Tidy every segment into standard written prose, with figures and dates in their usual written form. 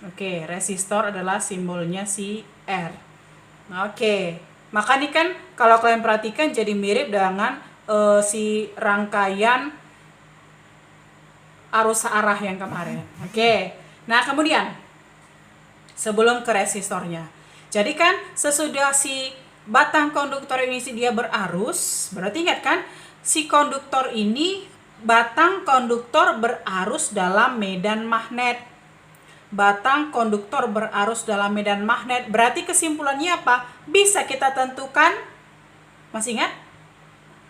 Oke, resistor adalah simbolnya si R. Oke, maka nih kan kalau kalian perhatikan jadi mirip dengan si rangkaian arus arah yang kemarin. Oke, nah kemudian sebelum ke resistornya. Jadi kan sesudah si batang konduktor ini dia berarus, berarti ingat kan si konduktor ini, batang konduktor berarus dalam medan magnet. Batang konduktor berarus dalam medan magnet, berarti kesimpulannya apa? Bisa kita tentukan, masih ingat?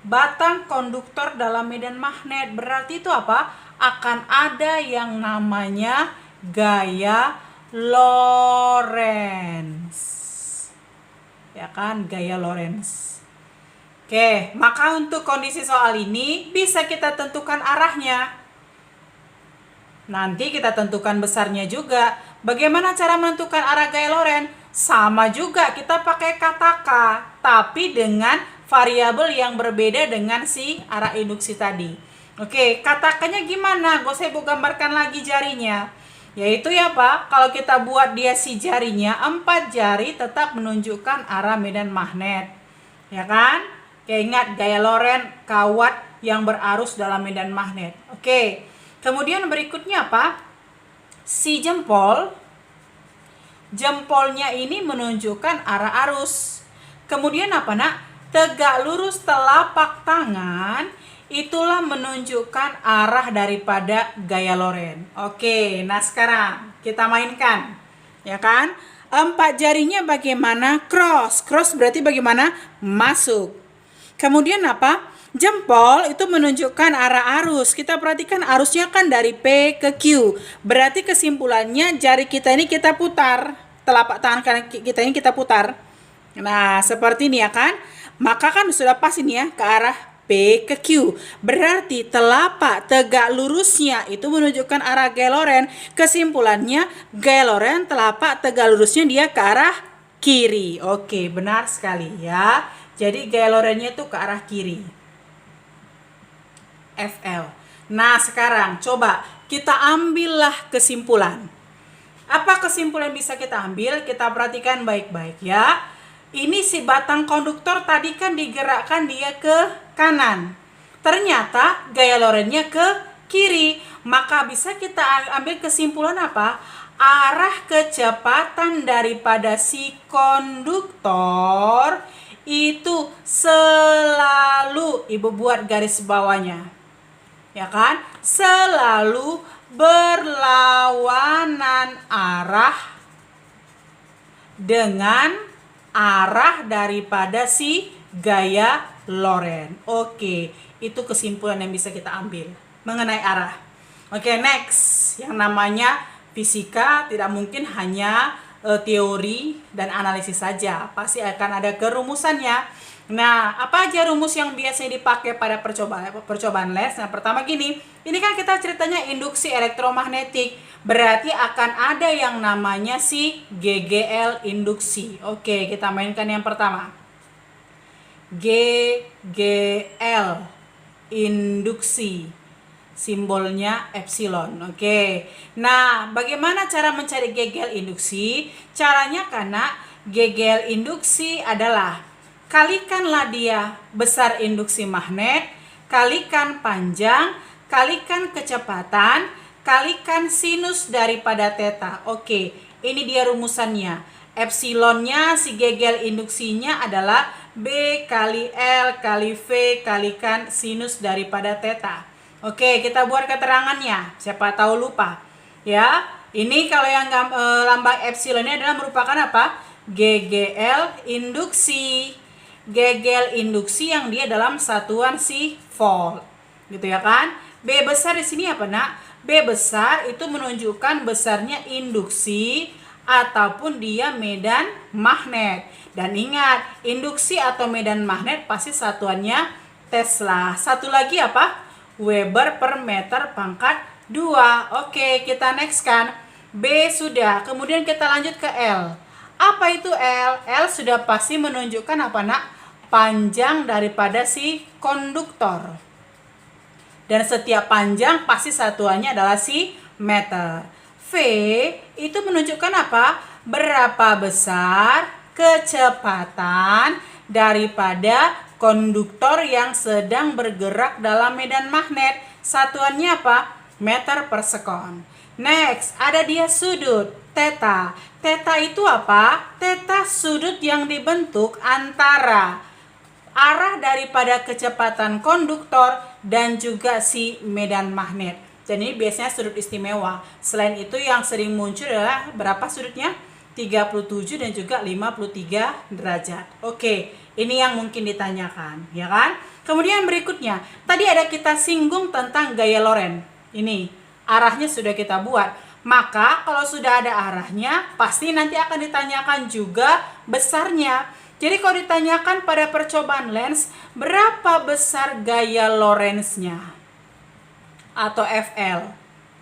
Batang konduktor dalam medan magnet, berarti itu apa? Akan ada yang namanya gaya Lorentz. Ya kan, gaya Lorentz. Oke, maka untuk kondisi soal ini bisa kita tentukan arahnya. Nanti kita tentukan besarnya juga. Bagaimana cara menentukan arah gaya Lorentz? Sama juga, kita pakai kata K, tapi dengan variabel yang berbeda dengan si arah induksi tadi. Oke, kata K-nya gimana? Saya mau gambarkan lagi jarinya. Yaitu ya Pak, kalau kita buat dia si jarinya, 4 jari tetap menunjukkan arah medan magnet. Ya kan? Oke, ingat gaya Lorentz kawat yang berarus dalam medan magnet. Oke. Kemudian berikutnya apa? Si jempolnya ini menunjukkan arah arus. Kemudian apa nak? Tegak lurus telapak tangan itulah menunjukkan arah daripada gaya Lorentz. Oke, nah sekarang kita mainkan. Ya kan? 4 jarinya bagaimana? Cross. Cross berarti bagaimana? Masuk. Kemudian apa? Jempol itu menunjukkan arah arus. Kita perhatikan arusnya kan dari P ke Q. Berarti kesimpulannya jari kita ini kita putar. Telapak tangan kanan kita ini kita putar. Nah, seperti ini ya kan. Maka kan sudah pas ini ya ke arah P ke Q. Berarti telapak tegak lurusnya itu menunjukkan arah gaya Lorentz. Kesimpulannya gaya Lorentz telapak tegak lurusnya dia ke arah kiri. Oke, benar sekali ya. Jadi gaya Lorentz-nya itu ke arah kiri. FL. Nah sekarang coba kita ambillah kesimpulan. Apa kesimpulan bisa kita ambil? Kita perhatikan baik-baik ya. Ini si batang konduktor tadi kan digerakkan dia ke kanan. Ternyata gaya Lorentz-nya ke kiri. Maka bisa kita ambil kesimpulan apa? Arah kecepatan daripada si konduktor itu selalu, ibu buat garis bawahnya. Ya kan? Selalu berlawanan arah dengan arah daripada si gaya Lorentz. Oke, itu kesimpulan yang bisa kita ambil mengenai arah. Oke, next. Yang namanya fisika tidak mungkin hanya teori dan analisis saja. Pasti akan ada kerumusannya. Nah, apa aja rumus yang biasanya dipakai pada percobaan les? Nah, pertama gini, ini kan kita ceritanya induksi elektromagnetik, berarti akan ada yang namanya si GGL induksi. Oke, kita mainkan yang pertama. GGL induksi, simbolnya epsilon. Oke, nah bagaimana cara mencari GGL induksi? Caranya karena GGL induksi adalah kalikanlah dia besar induksi magnet, kalikan panjang, kalikan kecepatan, kalikan sinus daripada theta. Oke, ini dia rumusannya. Epsilonnya si GGL induksinya adalah B kali L kali V kalikan sinus daripada theta. Oke, kita buat keterangannya. Siapa tahu lupa. Ya, ini kalau yang lambang epsilonnya adalah merupakan apa? GGL induksi. GGL induksi yang dia dalam satuan si volt, gitu ya kan? B besar di sini apa nak? B besar itu menunjukkan besarnya induksi ataupun dia medan magnet. Dan ingat, induksi atau medan magnet pasti satuannya Tesla. Satu lagi apa? Weber per meter pangkat 2. Oke, kita next kan. B sudah, kemudian kita lanjut ke L. Apa itu L? L sudah pasti menunjukkan apa nak? Panjang daripada si konduktor. Dan setiap panjang pasti satuannya adalah si meter. V V itu menunjukkan apa? Berapa besar kecepatan daripada konduktor yang sedang bergerak dalam medan magnet. Satuannya apa? Meter per sekon. Next, ada dia sudut theta. Theta itu apa? Theta sudut yang dibentuk antara arah daripada kecepatan konduktor dan juga si medan magnet. Jadi biasanya sudut istimewa. Selain itu yang sering muncul adalah berapa sudutnya? 37 dan juga 53 derajat. Oke, ini yang mungkin ditanyakan, ya kan? Kemudian berikutnya, tadi ada kita singgung tentang gaya Lorentz. Ini arahnya sudah kita buat. Maka kalau sudah ada arahnya, pasti nanti akan ditanyakan juga besarnya. Jadi kalau ditanyakan pada percobaan lens, berapa besar gaya Lorentz-nya? Atau FL.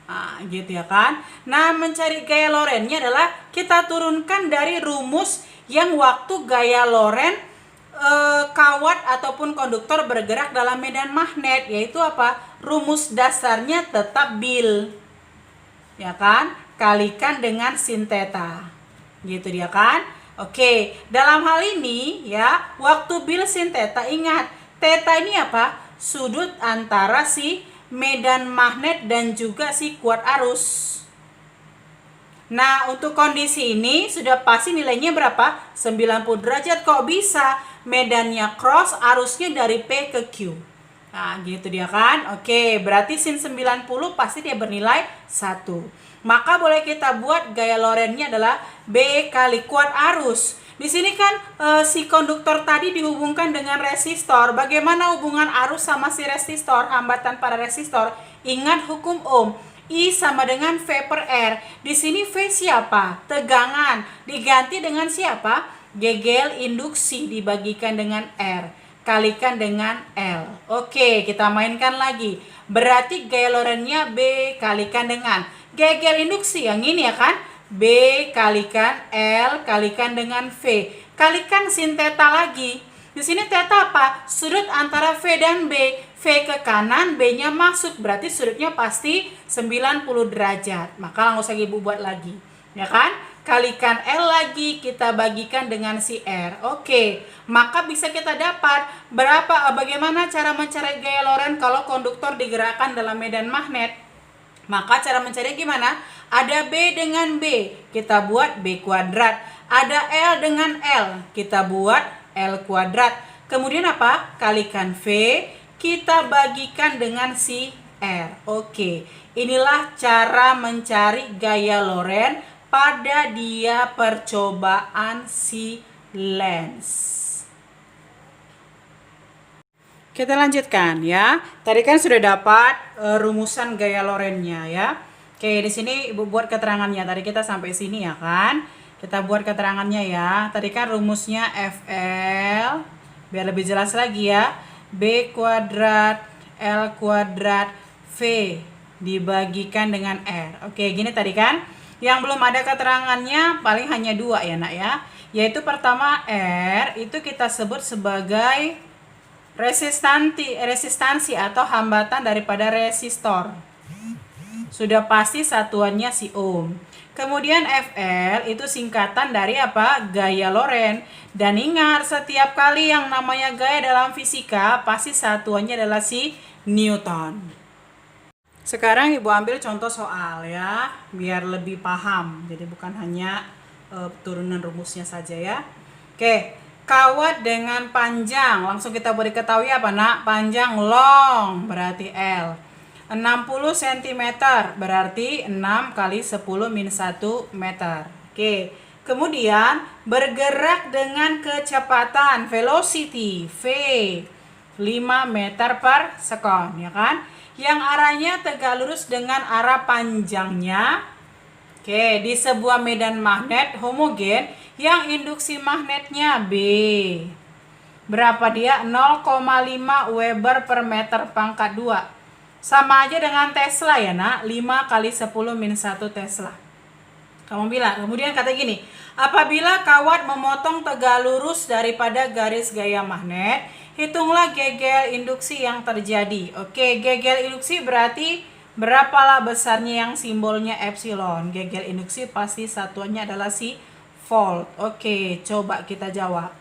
Nah, gitu ya kan. Nah, mencari gaya Lorentz-nya adalah kita turunkan dari rumus yang waktu gaya Lorentz kawat ataupun konduktor bergerak dalam medan magnet. Yaitu apa? Rumus dasarnya tetap bil. Ya kan? Kalikan dengan sin theta. Gitu dia kan. Oke, dalam hal ini ya, waktu bil sin theta, ingat, theta ini apa? Sudut antara si medan magnet dan juga si kuat arus. Nah, untuk kondisi ini sudah pasti nilainya berapa? 90 derajat. Kok bisa? Medannya cross, arusnya dari P ke Q. Nah, gitu dia kan. Oke, berarti sin 90 pasti dia bernilai 1. Maka boleh kita buat gaya Lorentz-nya adalah B kali kuat arus. Di sini kan si konduktor tadi dihubungkan dengan resistor. Bagaimana hubungan arus sama si resistor, hambatan pada resistor? Ingat hukum Ohm. I sama dengan V per R. Di sini V siapa? Tegangan. Diganti dengan siapa? Gegel induksi dibagikan dengan R. Kalikan dengan L. Oke, kita mainkan lagi. Berarti gaya Lorentz-nya B kalikan dengan gegel induksi yang ini ya kan? B kalikan L kalikan dengan V. Kalikan sin theta lagi. Di sini theta apa? Sudut antara V dan B. V ke kanan, B-nya masuk. Berarti sudutnya pasti 90 derajat. Maka nggak usah ibu buat lagi. Ya kan? Kalikan L lagi, kita bagikan dengan si R. Oke, maka bisa kita dapat bagaimana cara mencari gaya Lorentz kalau konduktor digerakkan dalam medan magnet. Maka cara mencari gimana? Ada B dengan B, kita buat B kuadrat. Ada L dengan L, kita buat L kuadrat. Kemudian apa? Kalikan V, kita bagikan dengan si R. Oke, inilah cara mencari gaya Lorentz pada dia percobaan si lens. Kita lanjutkan ya. Tadi kan sudah dapat rumusan gaya Lorentz-nya ya. Oke, di sini Ibu buat keterangannya. Tadi kita sampai sini ya kan. Kita buat keterangannya ya. Tadi kan rumusnya FL, biar lebih jelas lagi ya. B kuadrat L kuadrat V dibagikan dengan R. Oke, gini tadi kan. Yang belum ada keterangannya paling hanya 2 ya nak ya. Yaitu pertama R itu kita sebut sebagai resistansi atau hambatan daripada resistor. Sudah pasti satuannya si ohm. Kemudian FL itu singkatan dari apa? Gaya Lorentz. Dan ingat, setiap kali yang namanya gaya dalam fisika pasti satuannya adalah si Newton. Sekarang Ibu ambil contoh soal ya, biar lebih paham. Jadi bukan hanya turunan rumusnya saja ya. Oke, kawat dengan panjang, langsung kita beri ketahui apa nak? Panjang long berarti L. 60 cm berarti 6 kali 10 min 1 meter. Oke, kemudian bergerak dengan kecepatan velocity V 5 meter per sekon ya kan? Yang arahnya tegak lurus dengan arah panjangnya. Oke, di sebuah medan magnet homogen yang induksi magnetnya B. Berapa dia? 0,5 Weber per meter pangkat 2. Sama aja dengan Tesla ya nak, 5 kali 10 min 1 Tesla. Kamu bilang, kemudian kata gini, apabila kawat memotong tegak lurus daripada garis gaya magnet, hitunglah gegel induksi yang terjadi. Oke, gegel induksi berarti Berapalah besarnya yang simbolnya epsilon? Gegel induksi pasti satuannya adalah si volt. Oke, coba kita jawab.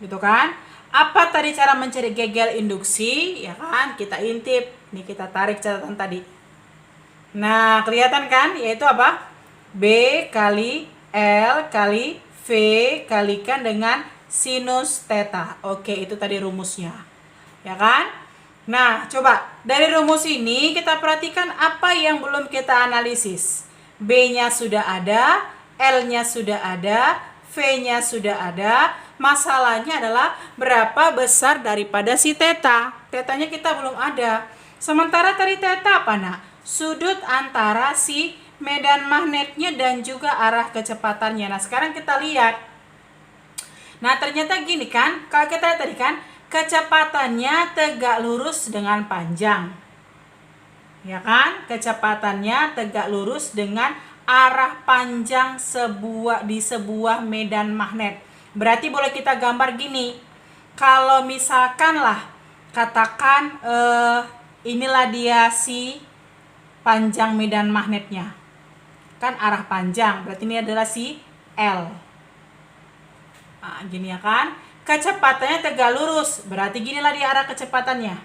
Gitu kan? Apa tadi cara mencari gegel induksi? Ya kan? Kita intip. Nih kita tarik catatan tadi. Nah, kelihatan kan? Yaitu apa? B kali L kali V kalikan dengan sinus theta. Oke, itu tadi rumusnya. Ya kan? Nah, coba dari rumus ini kita perhatikan apa yang belum kita analisis. B-nya sudah ada, L-nya sudah ada, V-nya sudah ada. Masalahnya adalah berapa besar daripada si theta. Theta-nya kita belum ada. Sementara tadi theta apa, nak? Sudut antara si medan magnetnya dan juga arah kecepatannya. Nah, sekarang kita lihat. Nah, ternyata gini kan, kalau kita lihat tadi kan, kecepatannya tegak lurus dengan panjang. Ya kan? Kecepatannya tegak lurus dengan arah panjang di sebuah medan magnet. Berarti boleh kita gambar gini. Kalau misalkan lah, katakan inilah dia si panjang medan magnetnya. Kan arah panjang, berarti ini adalah si L. Nah, gini ya kan? Kecepatannya tegak lurus, berarti ginilah dia arah kecepatannya.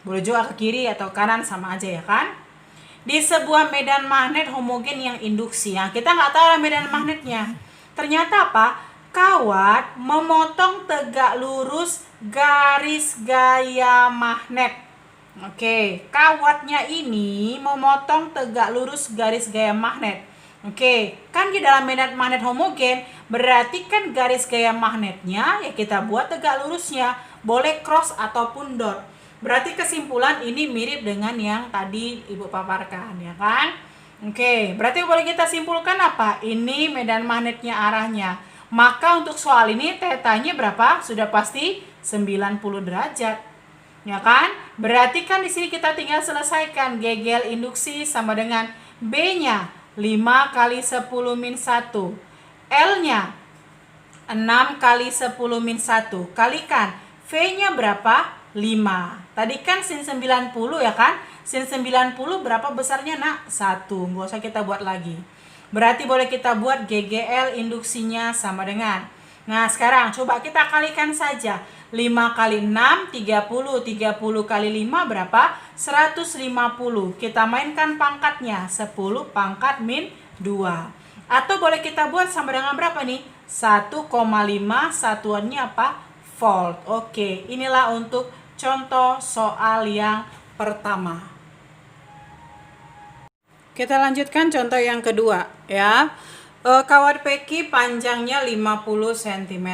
Boleh juga ke kiri atau kanan, sama aja ya kan? Di sebuah medan magnet homogen yang induksi, ya, kita nggak tahu medan magnetnya. Ternyata apa? Kawat memotong tegak lurus garis gaya magnet. Oke, kawatnya ini memotong tegak lurus garis gaya magnet. Oke, kan di dalam medan magnet homogen, berarti kan garis gaya magnetnya ya kita buat tegak lurusnya. Boleh cross ataupun dot. Berarti kesimpulan ini mirip dengan yang tadi Ibu paparkan, ya kan? Oke, berarti boleh kita simpulkan apa? Ini medan magnetnya arahnya. Maka untuk soal ini tetanya berapa? Sudah pasti 90 derajat. Ya kan? Berarti kan di sini kita tinggal selesaikan gegel induksi sama dengan B-nya 5 kali 10 min 1. L-nya 6 kali 10 min 1. Kalikan. V-nya berapa? 5. Tadi kan sin 90 ya kan? Sin 90 berapa besarnya, nak? 1. Nggak usah kita buat lagi. Berarti boleh kita buat GGL induksinya sama dengan. Nah, sekarang coba kita kalikan saja. 5 kali 6, 30. 30 kali 5 berapa? 150. Kita mainkan pangkatnya. 10 pangkat min 2. Atau boleh kita buat sama dengan berapa nih? 1,5 satuannya apa? Volt. Oke, inilah untuk contoh soal yang pertama. Kita lanjutkan contoh yang kedua ya. Kawat peki panjangnya 50 cm.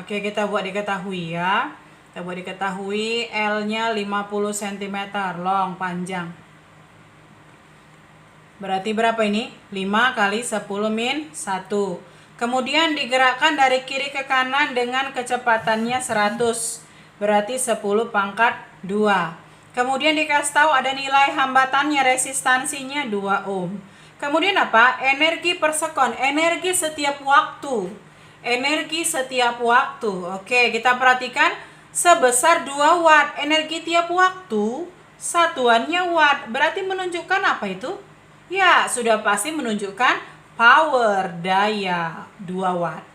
Oke, kita buat diketahui ya. Kita buat diketahui L-nya 50 cm long panjang. Berarti berapa ini? 5 kali 10 min 1. Kemudian digerakkan dari kiri ke kanan dengan kecepatannya 100. Berarti 10 pangkat 2. Kemudian dikasih tahu ada nilai hambatannya, resistansinya 2 ohm. Kemudian apa? Energi per sekon, energi setiap waktu. Energi setiap waktu. Oke, kita perhatikan sebesar 2 watt. Energi tiap waktu, satuannya watt. Berarti menunjukkan apa itu? Ya, sudah pasti menunjukkan power, daya 2 watt.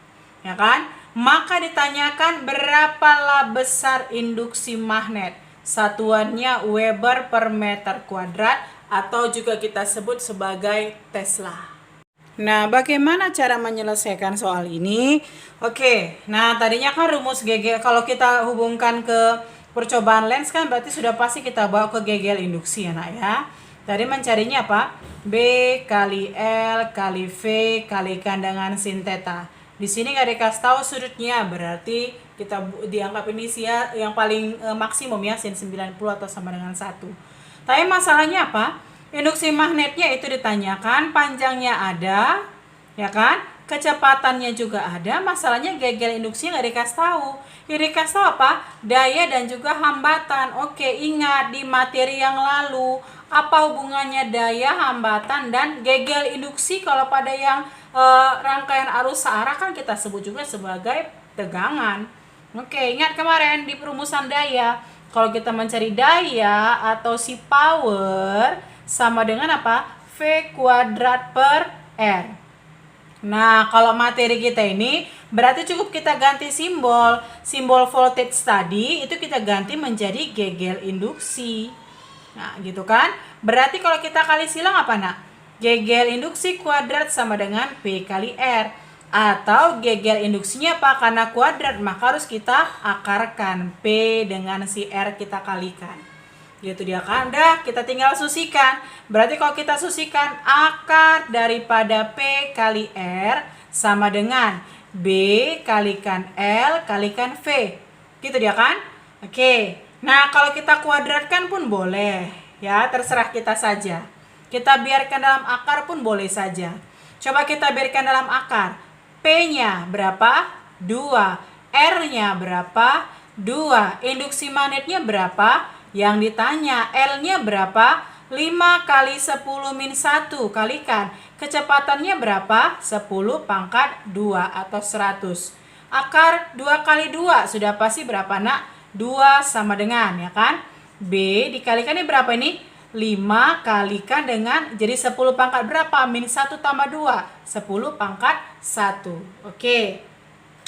Ya kan? Maka ditanyakan berapalah besar induksi magnet. Satuannya Weber per meter kuadrat atau juga kita sebut sebagai Tesla. Nah, bagaimana cara menyelesaikan soal ini? Oke, nah tadinya kan rumus GG kalau kita hubungkan ke percobaan lens kan berarti sudah pasti kita bawa ke gegel induksi ya, nak ya. Tadi mencarinya apa? B kali L kali V kalikan dengan sin theta. Di sini nggak dikasih tahu sudutnya, berarti kita dianggap ini yang paling maksimum ya, sin 90 atau sama dengan 1. Tapi masalahnya apa? Induksi magnetnya itu ditanyakan, panjangnya ada, ya kan? Kecepatannya juga ada. Masalahnya gegel induksi nggak dikasih tahu. Yang dikasih tahu apa? Daya dan juga hambatan. Oke, ingat di materi yang lalu apa hubungannya daya, hambatan, dan gegel induksi kalau pada yang rangkaian arus searah kan kita sebut juga sebagai tegangan. Oke, ingat kemarin di perumusan daya Kalau kita mencari daya atau si power sama dengan apa? V kuadrat per R. Nah, kalau materi kita ini berarti cukup kita ganti simbol. Simbol voltage tadi itu kita ganti menjadi gegel induksi. Nah, gitu kan? Berarti kalau kita kali silang apa, Nak? Gegel induksi kuadrat sama dengan P kali R. Atau gegel induksinya apa? Karena kuadrat, maka harus kita akarkan. P dengan si R kita kalikan. Gitu dia kan. Udah, kita tinggal susikan. Berarti kalau kita susikan, akar daripada P kali R sama dengan B kalikan L kalikan V. Gitu dia kan. Oke. Nah, kalau kita kuadratkan pun boleh. Ya, terserah kita saja. Kita biarkan dalam akar pun boleh saja. Coba kita biarkan dalam akar. P-nya berapa? 2. R-nya berapa? 2. Induksi magnetnya berapa? Yang ditanya. L-nya berapa? 5 kali 10 min 1 kalikan. Kecepatannya berapa? 10 pangkat 2 atau 100. Akar 2 kali 2 sudah pasti berapa, Nak? 2 sama dengan, ya kan? B dikalikan ini berapa ini? 5 kalikan dengan, jadi 10 pangkat berapa? Min 1 tambah 2. 10 pangkat 1. Oke.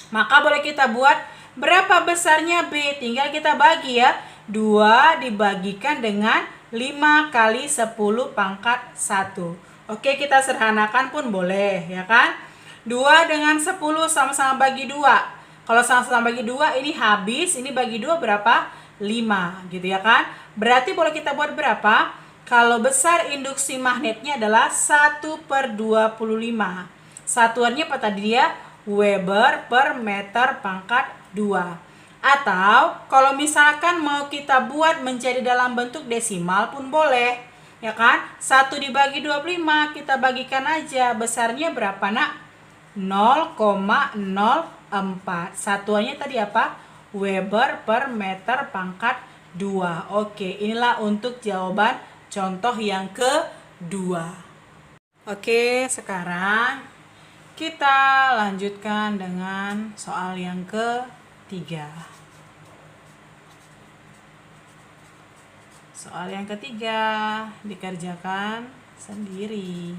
Maka boleh kita buat berapa besarnya B. Tinggal kita bagi ya. 2 dibagikan dengan 5 kali 10 pangkat 1. Oke, kita sederhanakan pun boleh, ya kan? 2 dengan 10 sama-sama bagi 2. Kalau sama-sama bagi 2 ini habis, ini bagi 2 berapa? 5 gitu ya kan. Berarti boleh kita buat berapa? Kalau besar induksi magnetnya adalah 1/25. Satuannya apa tadi dia? Weber per meter pangkat 2. Atau kalau misalkan mau kita buat menjadi dalam bentuk desimal pun boleh. Ya kan? 1 dibagi 25 kita bagikan aja. Besarnya berapa, Nak? 0,04. Satuannya tadi apa? Weber per meter pangkat 2. Oke, inilah untuk jawaban contoh yang kedua. Oke, sekarang kita lanjutkan dengan soal yang ketiga. Soal yang ketiga dikerjakan sendiri.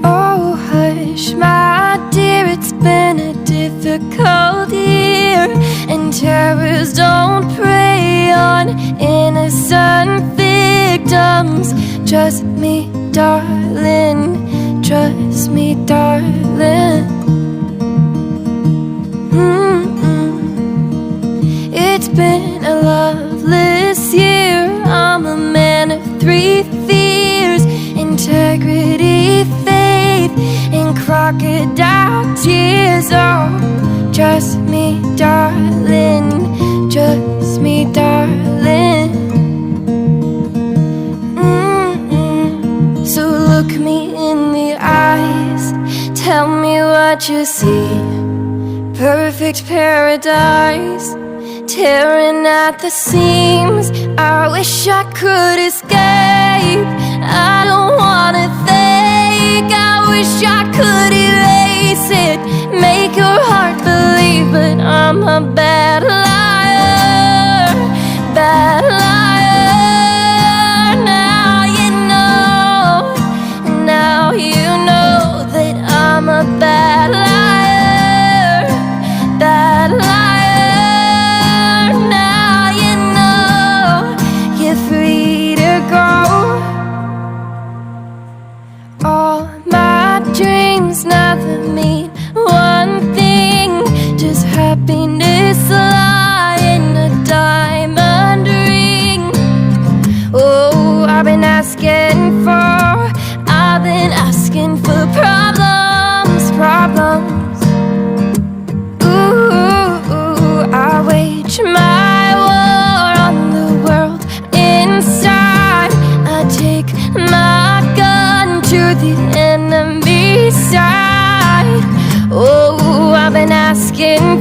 Oh hush, my dear, it's been a difficult year, and terrors don't prey on innocent victims. Trust me, darling, trust me, darling. It's been a loveless year. I'm a man of 3 fears: integrity, faith, and crocodile tears. Oh, trust me, darling, trust me, darling. So look me in the eyes, tell me what you see. Perfect paradise, tearing at the seams. I wish I could escape. I don't wanna think. I wish I could erase it, make your heart believe, but I'm a bad liar, bad liar. Now you know, now you know that I'm a bad liar, bad liar. Free to go. All my dreams never mean one thing, just happiness lie in a diamond ring. Oh, I've been asking for problems, problems. Ooh, I wage my war on the world inside. I take my gun to the enemy side. Oh, I've been asking